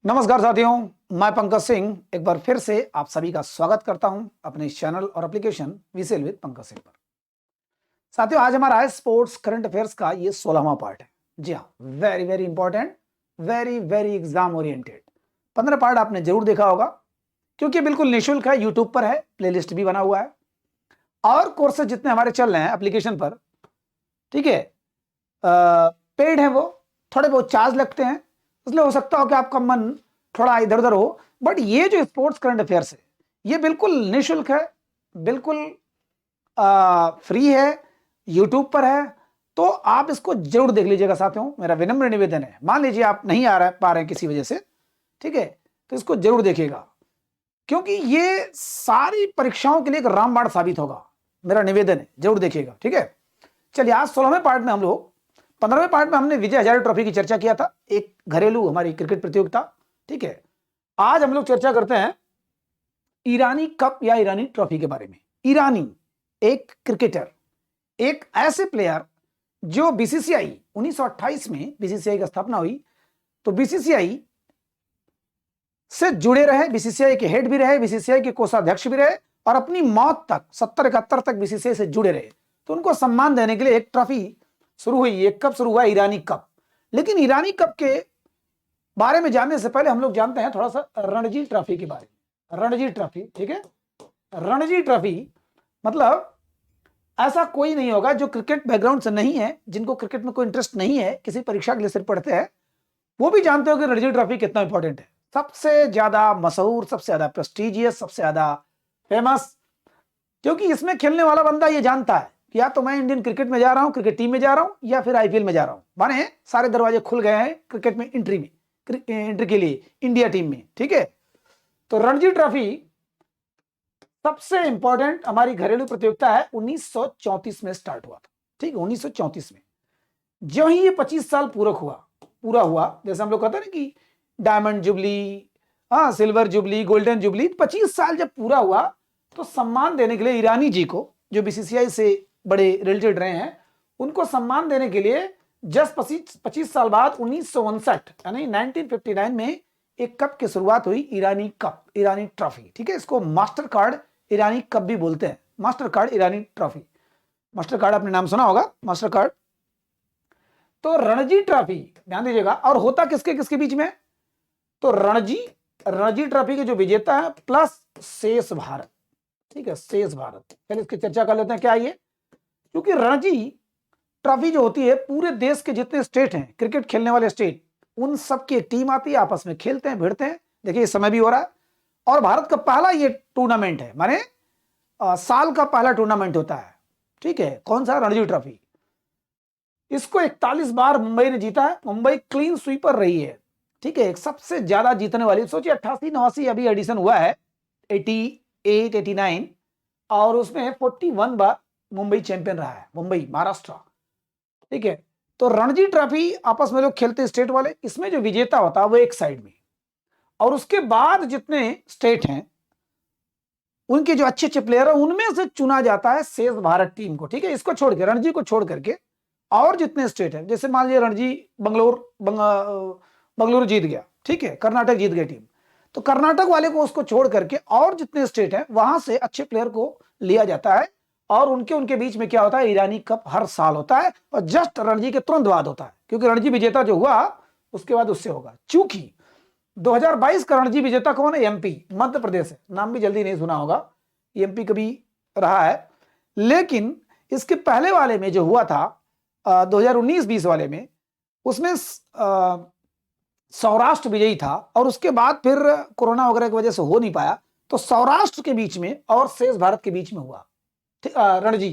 नमस्कार साथियों, मैं पंकज सिंह एक बार फिर से आप सभी का स्वागत करता हूं अपने इस चैनल और एप्लीकेशन वीसेल विद पंकज सिंह पर। साथियों, आज हमारा है स्पोर्ट्स करंट अफेयर्स का ये 16वां पार्ट है। जी हाँ, very very important, very very exam oriented. 15 part आपने जरूर देखा होगा क्योंकि बिल्कुल निःशुल्क है, यूट्यूब पर है, प्लेलिस्ट भी बना हुआ है और कोर्सेज जितने हमारे चल रहे हैं एप्लीकेशन पर, ठीक है, पेड है, वो थोड़े बहुत चार्ज लगते हैं, इसलिए हो सकता हो कि आपका मन थोड़ा इधर उधर हो। बट ये जो स्पोर्ट्स करंट अफेयर्स है ये बिल्कुल निःशुल्क है, बिल्कुल फ्री है, यूट्यूब पर है, तो आप इसको जरूर देख लीजिएगा। साथियों, मेरा विनम्र निवेदन है, मान लीजिए आप नहीं पा रहे हैं किसी वजह से, ठीक है, तो इसको जरूर देखिएगा क्योंकि ये सारी परीक्षाओं के लिए एक रामबाण साबित होगा। मेरा निवेदन है, जरूर देखिएगा, ठीक है। चलिए, आज 16वें पार्ट में हम लोग 15वें पार्ट में हमने विजय हजारे ट्रॉफी की चर्चा किया था, एक घरेलू हमारी क्रिकेट प्रतियोगिता, ठीक है। आज हम लोग चर्चा करते हैं ईरानी कप या ईरानी ट्रॉफी के बारे में। ईरानी एक क्रिकेटर, एक ऐसे प्लेयर जो बीसीसीआई 1928 में बीसीसीआई की स्थापना हुई, तो बीसीसीआई से जुड़े रहे, बीसीसीआई के हेड भी रहे, बीसीसीआई के कोषाध्यक्ष भी रहे और अपनी मौत तक 70-71 तक बीसीसीआई से जुड़े रहे। तो उनको सम्मान देने के लिए एक ट्रॉफी शुरू हुई, एक कप शुरू हुआ, ईरानी कप। लेकिन ईरानी कप के बारे में जानने से पहले हम लोग जानते हैं थोड़ा सा रणजी ट्रॉफी के बारे में। रणजी ट्रॉफी, ठीक है, रणजी ट्रॉफी मतलब ऐसा कोई नहीं होगा जो क्रिकेट बैकग्राउंड से नहीं है, जिनको क्रिकेट में कोई इंटरेस्ट नहीं है, किसी परीक्षा के लिए सिर्फ पढ़ते हैं, वो भी जानते हो कि रणजी ट्रॉफी कितना इंपॉर्टेंट है। सबसे ज्यादा मशहूर, सबसे ज्यादा प्रेस्टिजियस, सबसे ज्यादा फेमस, क्योंकि इसमें खेलने वाला बंदा ये जानता है कि या तो मैं इंडियन क्रिकेट में जा रहा हूं, क्रिकेट टीम में जा रहा हूं, या फिर आईपीएल में जा रहा हूं। माने सारे दरवाजे खुल गए हैं क्रिकेट में एंट्री के लिए इंडिया टीम में, ठीक है। तो रणजी ट्रॉफी सबसे इंपॉर्टेंट हमारी घरेलू प्रतियोगिता है, 1934 में स्टार्ट हुआ था, ठीक है, 1934 में। जो ही ये 25 साल पूरा हुआ, जैसे हम लोग कहते हैं ना कि diamond jubilee, silver jubilee, golden jubilee, 25 साल जब पूरा हुआ तो सम्मान देने के लिए ईरानी जी को, जो बीसीसीआई से बड़े रिलेटेड रहे हैं, उनको सम्मान देने के लिए जस्ट 25 साल बाद 1959 यानी 1959 में एक कप की शुरुआत हुई, ईरानी कप, ईरानी ट्रॉफी, ठीक है। इसको मास्टर कार्ड ईरानी कप भी बोलते हैं, मास्टर कार्ड ईरानी ट्रॉफी। मास्टर कार्ड आपने नाम सुना होगा, मास्टर कार्ड। तो रणजी ट्रॉफी ध्यान दीजिएगा, और होता किसके किसके बीच में, तो रणजी ट्रॉफी के जो विजेता है प्लस शेष भारत, ठीक है, शेष भारत। चलिए इसकी चर्चा कर लेते हैं क्या ये। क्योंकि रणजी ट्रॉफी जो होती है, पूरे देश के जितने स्टेट हैं क्रिकेट खेलने वाले स्टेट, उन सब की एक टीम आती है, आपस में खेलते हैं, भिड़ते हैं। देखिए इस समय भी हो रहा है, और भारत का पहला ये टूर्नामेंट है, माने साल का पहला टूर्नामेंट होता है, ठीक है। कौन सा? रणजी ट्रॉफी। इसको 41 बार मुंबई ने जीता है, मुंबई क्लीन स्वीपर रही है, ठीक है, एक सबसे ज्यादा जीतने वाली। सोचिए 88-89 अभी एडिशन हुआ है, 88-89, और उसमें 41 बार मुंबई चैंपियन रहा है, मुंबई महाराष्ट्र, ठीक है। तो रणजी ट्रॉफी आपस में लोग खेलते हैं स्टेट वाले, इसमें जो विजेता होता है वो एक साइड में, और उसके बाद जितने स्टेट हैं उनके जो अच्छे अच्छे प्लेयर हैं उनमें से चुना जाता है शेष भारत टीम को, ठीक है। इसको छोड़ के, रणजी को छोड़ करके और जितने स्टेट हैं, जैसे मान लीजिए रणजी बंगलुरु जीत गया, ठीक है, कर्नाटक जीत गई टीम, तो कर्नाटक वाले को उसको छोड़ करके और जितने स्टेट हैं वहां से अच्छे प्लेयर को लिया जाता है, और उनके उनके बीच में क्या होता है, ईरानी कप हर साल होता है, और जस्ट रणजी के तुरंत बाद होता है, क्योंकि रणजी विजेता जो हुआ उसके बाद उससे होगा। चूंकि 2022 का रणजी विजेता कौन है? एमपी, मध्य प्रदेश है, नाम भी जल्दी नहीं सुना होगा, एमपी कभी रहा है। लेकिन इसके पहले वाले में जो हुआ था 2019-20 वाले में, उसमें सौराष्ट्र विजयी था, और उसके बाद फिर कोरोना वगैरह की वजह से हो नहीं पाया, तो सौराष्ट्र के बीच में और शेष भारत के बीच में हुआ रणजी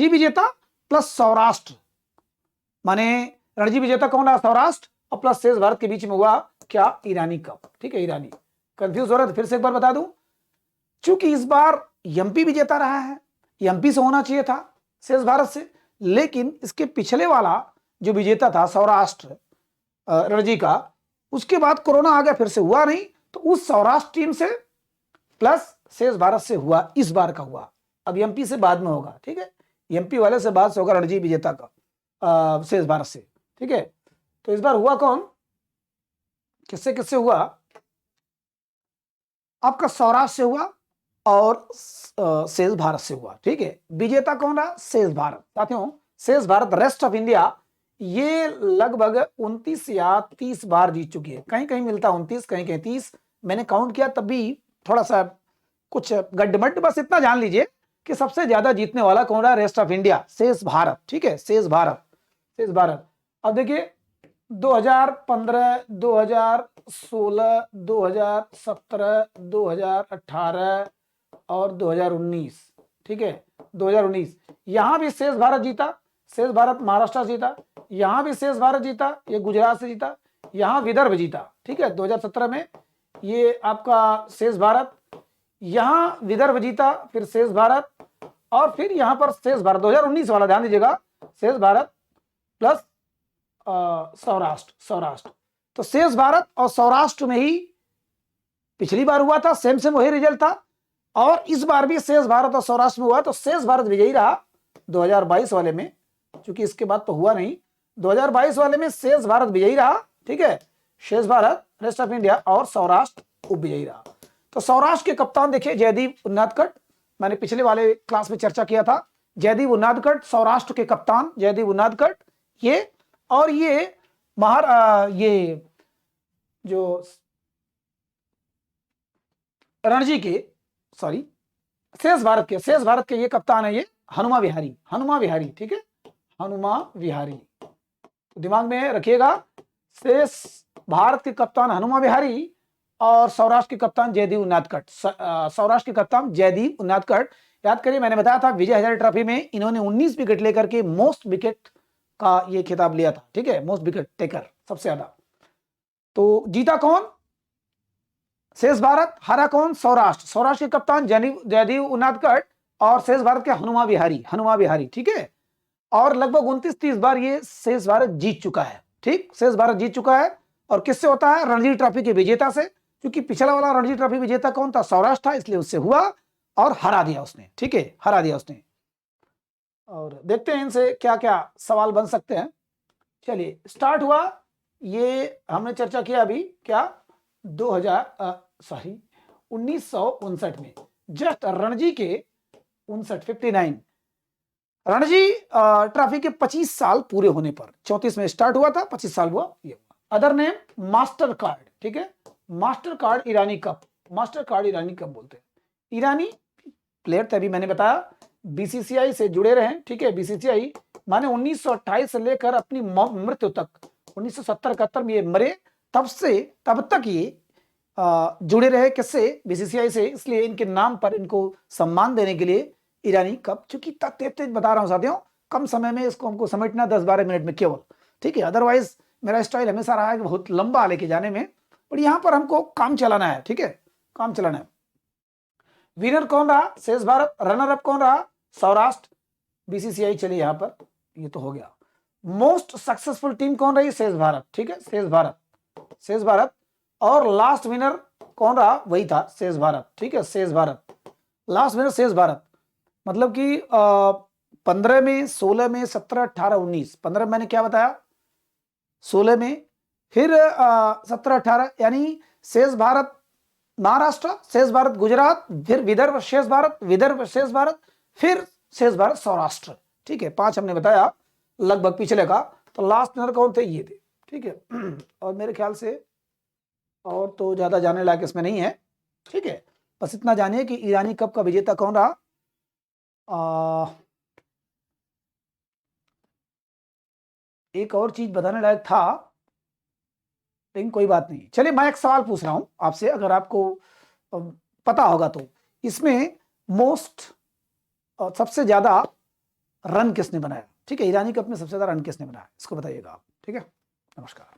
विजेता प्लस सौराष्ट्र, माने रणजी विजेता कौन रहा? सौराष्ट्र, और प्लस शेष भारत के बीच में हुआ क्या? ईरानी कप, ठीक है, ईरानी। कंफ्यूज हो रहा है तो फिर से एक बार बता दूं, चूंकि इस बार एमपी विजेता रहा है, एमपी से होना चाहिए था शेष भारत से, लेकिन इसके पिछले वाला जो विजेता था सौराष्ट्र रणजी का, उसके बाद कोरोना आ गया, फिर से हुआ नहीं, तो उस सौराष्ट्र टीम से प्लस शेष भारत से हुआ, इस बार का हुआ। अब एमपी से बाद में होगा, ठीक है, एमपी वाले से बाद से होगा रणजी विजेता का शेष भारत से, ठीक है। तो इस बार हुआ कौन? किससे किससे हुआ? आपका सौराष्ट्र से हुआ और शेष भारत से हुआ। ठीक है, विजेता कौन रहा? शेष भारत। साथियों, शेष भारत, रेस्ट ऑफ इंडिया, ये लगभग 29 या 30 बार जीत चुकी है। कहीं कहीं मिलता 29, कहीं कहीं 30, मैंने काउंट किया तब भी थोड़ा सा कुछ गड्ढमड्ढ। बस इतना जान लीजिए कि सबसे ज्यादा जीतने वाला कौन रहा? रेस्ट ऑफ इंडिया, शेष भारत। ठीक है, शेष भारत, शेष भारत। अब देखिए 2015, 2016, 2017, 2018 और 2019। ठीक है, 2019 यहां भी शेष भारत जीता। शेष भारत महाराष्ट्र से जीता, यहां भी शेष भारत जीता, ये गुजरात से जीता, यहां विदर्भ जीता। ठीक है, 2017 में ये आपका शेष भारत, यहां विदर्भ जीता, फिर शेष भारत, और फिर यहां पर शेष भारत 2019 वाला ध्यान दीजिएगा, शेष भारत प्लस सौराष्ट्र, सौराष्ट्र। तो शेष भारत और सौराष्ट्र में ही पिछली बार हुआ था, सेम सेम वही रिजल्ट था, और इस बार भी शेष भारत और सौराष्ट्र में हुआ। तो शेष भारत विजयी रहा 2022 वाले में, क्योंकि इसके बाद तो हुआ नहीं। 2022 वाले में शेष भारत विजयी रहा। ठीक है, शेष भारत, रेस्ट ऑफ इंडिया, और सौराष्ट्र उप विजयी रहा। तो सौराष्ट्र के कप्तान देखिए जयदीप उन्नादकट, मैंने पिछले वाले क्लास में चर्चा किया था। जयदीप उन्नादकट सौराष्ट्र के कप्तान, जयदीप उन्नादकट ये, और ये ये जो रणजी के, सॉरी, शेष भारत के ये कप्तान है, ये हनुमा विहारी, हनुमा विहारी। ठीक है, हनुमा विहारी, तो दिमाग में रखिएगा, शेष भारत के कप्तान हनुमा विहारी और सौराष्ट्र के कप्तान जयदीप उन्नादकट। सौराष्ट्र के कप्तान जयदीप उन्नादकट, याद करिए मैंने बताया था विजय हजारे ट्रॉफी में इन्होंने 19 विकेट लेकर के मोस्ट विकेट का ये खिताब लिया था। ठीक है, मोस्ट विकेट टेकर, सबसे ज्यादा। तो जीता कौन? शेष भारत। हारा कौन? सौराष्ट्र। सौराष्ट्र के कप्तान जयदीप उन्नादकट और शेष भारत के हनुमा विहारी, हनुमा विहारी। ठीक है, और लगभग 29-30 बार ये शेष भारत जीत चुका है। ठीक, शेष भारत जीत चुका है। और किससे होता है? रणजी ट्रॉफी के विजेता से, क्योंकि पिछला वाला रणजी ट्रॉफी विजेता कौन था? सौराष्ट्र था, इसलिए उससे हुआ और हरा दिया उसने। ठीक है, हरा दिया उसने। और देखते हैं इनसे क्या क्या सवाल बन सकते हैं। चलिए स्टार्ट हुआ, ये हमने चर्चा किया अभी, क्या 1959 में, जस्ट रणजी के 59 रणजी ट्रॉफी के 25 साल पूरे होने पर, 34 में स्टार्ट हुआ था, 25 साल हुआ ये हुआ। Other name master card. ठीक है, मास्टर कार्ड ईरानी कप, मास्टर कार्ड ईरानी कप बोलते हैं। ईरानी प्लेयर तभी मैंने बताया बीसीसीआई से जुड़े रहे। ठीक है, बीसीसीआई माने 1928 से लेकर अपनी मृत्यु तक, 1970-71 में ये मरे, तब तक ये जुड़े रहे किससे? बीसीसीआई से। इसलिए इनके नाम पर इनको सम्मान देने के लिए ईरानी कप, चूंकि तेज बता रहा हूं साथियों, कम समय में इसको हमको समेटना 10-12 मिनट में केवल। ठीक है, अदरवाइज मेरा स्टाइल हमेशा रहा है कि बहुत लंबा लेके जाने में, पर यहां पर हमको काम चलाना है। ठीक है, काम चलाना है। विनर कौन रहा? शेष भारत। रनर अप कौन रहा? सौराष्ट्र। बीसीसीआई चलिए यहां पर, ये तो हो गया। मोस्ट सक्सेसफुल टीम कौन रही? शेष भारत। ठीक है, शेष भारत, शेष भारत। और लास्ट विनर कौन रहा? वही था, शेष भारत। ठीक है, शेष भारत, लास्ट विनर शेष भारत। मतलब कि 15 में, 16 में, 17, 18, 19, 15 मैंने क्या बताया, 16 में, फिर 17, 18, यानी शेष भारत महाराष्ट्र, शेष भारत गुजरात, फिर विदर्भ शेष भारत, विदर्भ शेष भारत, फिर शेष भारत सौराष्ट्र। ठीक है, 5 हमने बताया लगभग पिछले का। तो लास्ट विनर कौन थे? ये थे। ठीक है, और मेरे ख्याल से और तो ज्यादा जानने लायक इसमें नहीं है। ठीक है, बस इतना जानिए कि ईरानी कप का विजेता कौन रहा। एक और चीज बताने लायक था, लेकिन कोई बात नहीं। चलिए मैं एक सवाल पूछ रहा हूं आपसे, अगर आपको पता होगा तो, इसमें मोस्ट सबसे ज्यादा रन किसने बनाया? ठीक है, ईरानी कप में सबसे ज्यादा रन किसने बनाया, इसको बताइएगा आप। ठीक है, नमस्कार।